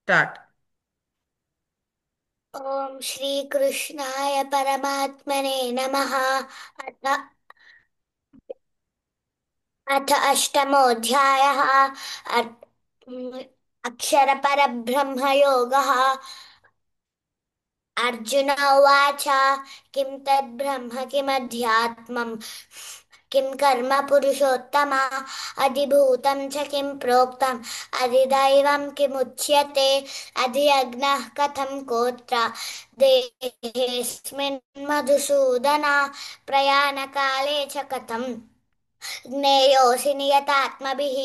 Start. ओम श्री कृष्णाय परमात्मने नमः। अथ अथ अष्टमोऽध्यायः। अक्षरपरब्रह्मयोगः। अर्जुन उवाच किं तद्ब्रह्म किमध्यात्मम् किं कर्म पुरुषोत्तम अधिभूतं च किं प्रोक्तम् अधिदैवं किमुच्यते अधियज्ञः कथं कोत्र देहेऽस्मिन् मधुसूदन प्रयाणकाले च कथम् ज्ञेयोऽसि नियतात्मभिः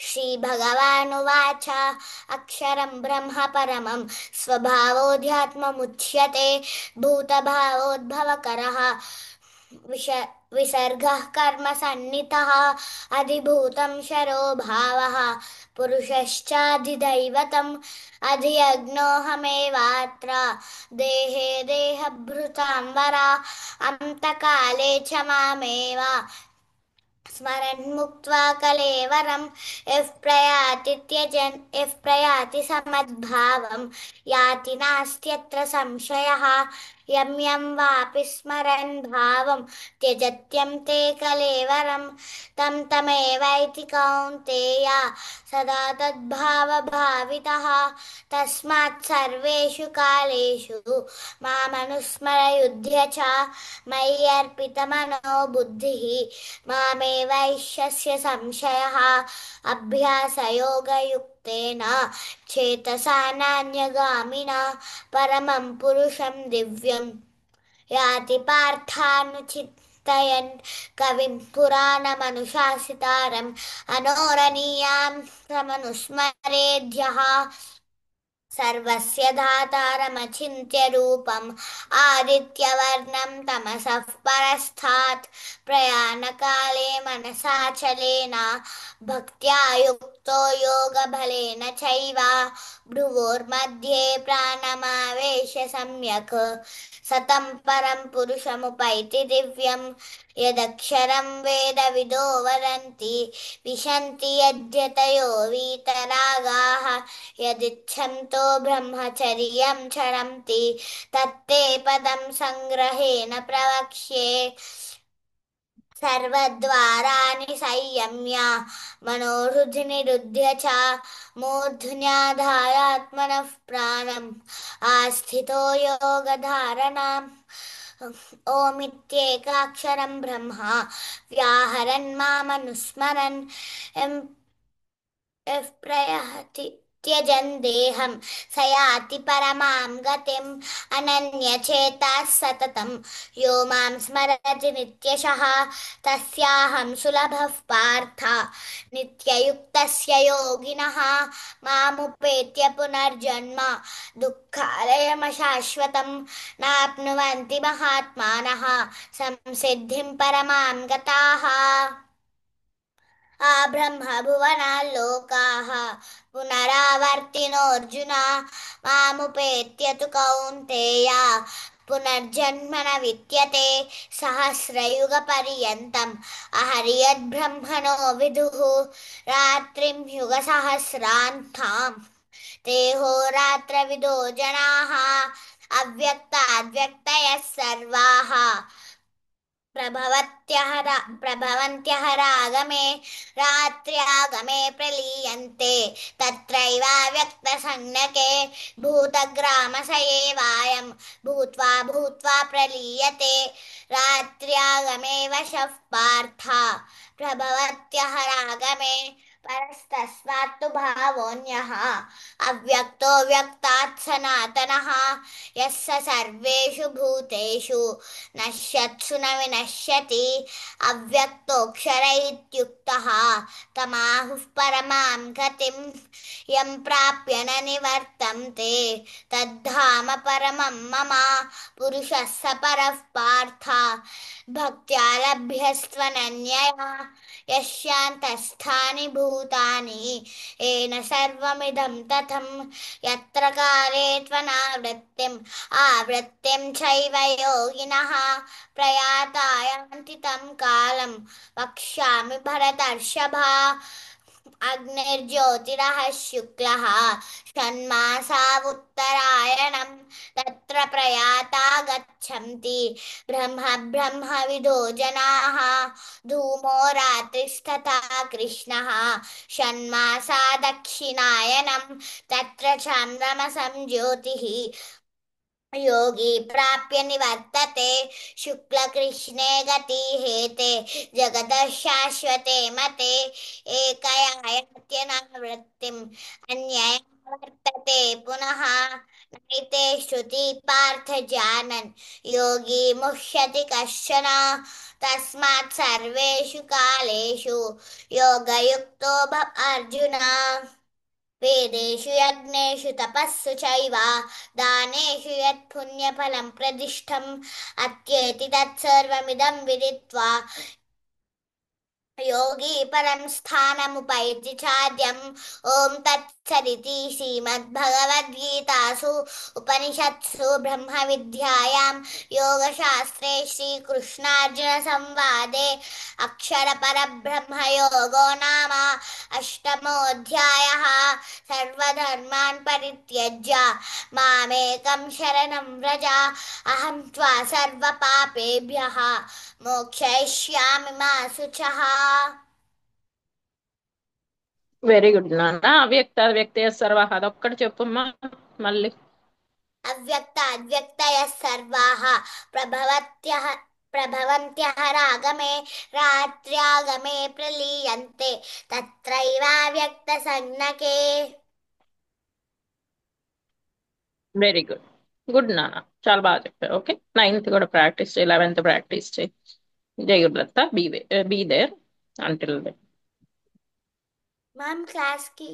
श्रीभगवानुवाच अक्षरं ब्रह्म परमं स्वभावोऽध्यात्ममुच्यते भूतभावोद्भवकरः विश विसर्गः कर्मसन्निधः अधिभूतं शरो भावः पुरुषश्चाधिदैवतम् अधियज्ञोऽहमेवात्र देहे देहभृतां वरा अन्तकाले च मामेव स्मरन् मुक्त्वा कलेवरं यः प्रयाति समद्भावं याति नास्त्यत्र संशयः यं यं वापि स्मरन् भावं त्यजत्यन्ते कलेवरं तं तमेवैति कौन्तेय सदा तद्भावभावितः तस्मात् सर्वेषु कालेषु मामनुस्मरयुध्य च मयि अर्पितमनो बुद्धिः मामेवैष्यस्य संशयः अभ्यासयोगयुक्तेन चेतसा नान्यगामिना परमं पुरुषं दिव्यं याति पार्थानुचिन्तयन् कविं पुराणमनुशासितारम् अनोरणीयां समनुस्मरेद्यः सर्वस्य धातारमचिन्त्य रूपम् आदित्यवर्णं तमसः परस्तात् प्रयाणकाले मनसाचलेन भक्त्या युक्तो योगबलेन चैव भ्रुवोर्मध्ये प्राणमावेश्य सम्यक् सतं परं पुरुषमुपैति दिव्यं यदक्षरं वेदविदो वदन्ति विशन्ति यद्यतयो वीतरागाः यदिच्छन्तो ब्रह्मचर्यं चरन्ति तत्ते पदं संग्रहेण प्रवक्ष्ये सर्वद्वाराणि संयम्य मनोहृदि निरुध्य च मूर्ध्न्याधायात्मनः प्राणम् आस्थितो योगधारणाम् ओमित्येकाक्षरं ब्रह्म व्याहरन् मामनुस्मरन् यः प्रयाति त्यजन् देहं स याति परमां गतिम् अनन्यचेताः सततं यो मां स्मरति नित्यशः तस्याहं सुलभः पार्थ नित्ययुक्तस्य योगिनः मामुपेत्य पुनर्जन्म दुःखालयमशाश्वतं नाप्नुवन्ति महात्मानः संसिद्धिं परमां गताः आब्रह्मभुवनाल्लोकाः पुनरावर्तिनोऽर्जुन मामुपेत्य तु कौन्तेय पुनर्जन्म न विद्यते सहस्रयुगपर्यन्तम् अहर्यद्ब्रह्मणो विदुः रात्रिं युगसहस्रान्ताम् देहोरात्रविदो जनाः अव्यक्ताद्व्यक्तयः सर्वाः प्रभवन्त्यः रागमे रात्र्यागमे प्रलीयन्ते तत्रैवाव्यक्तसंज्ञके भूतग्रामस एवायं भूत्वा भूत्वा प्रलीयते रात्र्यागमे वशः पार्थ प्रभवत्यः रागमे परस्तस्मात्तु भावोऽन्यः अव्यक्तो व्यक्तात् सनातनः यः स सर्वेषु भूतेषु नश्यत्सु न विनश्यति अव्यक्तोऽक्षर इत्युक्तः तमाहुः परमां गतिं यं प्राप्य न निवर्तन्ते तद्धाम परमं मम पुरुषः स परः पार्थ भक्त्या लभ्यस्त्वनन्यया यस्यान्तस्थानि भूतानि येन सर्वमिदं ततं यत्र काले त्वनावृत्तिम् आवृत्तिं चैव योगिनः प्रयाता यान्ति तं कालं वक्ष्यामि भरतर्षभा अग्निर्ज्योतिरः शुक्लः षण्मासा उत्तरायणं तत्र प्रयाता गच्छन्ति ब्रह्मविदो जनाः धूमो रात्रिस्तथा कृष्णः षण्मासा दक्षिणायनं तत्र चान्द्रमसं ज्योतिः योगी प्राप्य निवर्तते शुक्लकृष्णे गतिहेते जगतः शाश्वते मते एकया यात्यनावृत्तिम् अन्यया वर्तते पुनः नैते श्रुति पार्थ जानन् योगी मुह्यति कश्चन तस्मात् सर्वेषु कालेषु योगयुक्तो भव अर्जुन वेदेषु यज्ञेषु तपस्सु चैव दानेषु यत् पुण्यफलं प्रदिष्टम् अत्येति तत्सर्वमिदं विदित्वा योगी परं स्थानमुपैति चाद्यम् ॐ तत्सदिति श्रीमद्भगवद्गीतासु उपनिषत्सु ब्रह्मविद्यायां योगशास्त्रे श्रीकृष्णार्जुनसंवादे अक्षरपरब्रह्मयोगो नाम अष्टमोऽध्यायः सर्वधर्मान् परित्यज्य मामेकं शरणं व्रज अहं त्वा सर्वपापेभ्यः మోక్షయిష్యామి మా శుచః. వెరీ గుడ్ నాన్న. అవ్యక్త అవ్యక్తయ సర్వ అదొక్కటి చెప్పమ్మా మళ్ళీ. అవ్యక్త అవ్యక్తయః సర్వాః ప్రభవత్యః ప్రభవంత్యః రాగమే రాత్ర్యాగమే ప్రలీయంతే తత్రైవావ్యక్త సంజ్ఞకే. Very good. గుడ్ నాన్న, చాలా బాగా చెప్పారు. ఓకే, నైన్త్ కూడా ప్రాక్టీస్ చేయి, 11th ప్రాక్టీస్ చేయి. జై Gurudatta. Be there until ma'am క్లాస్కి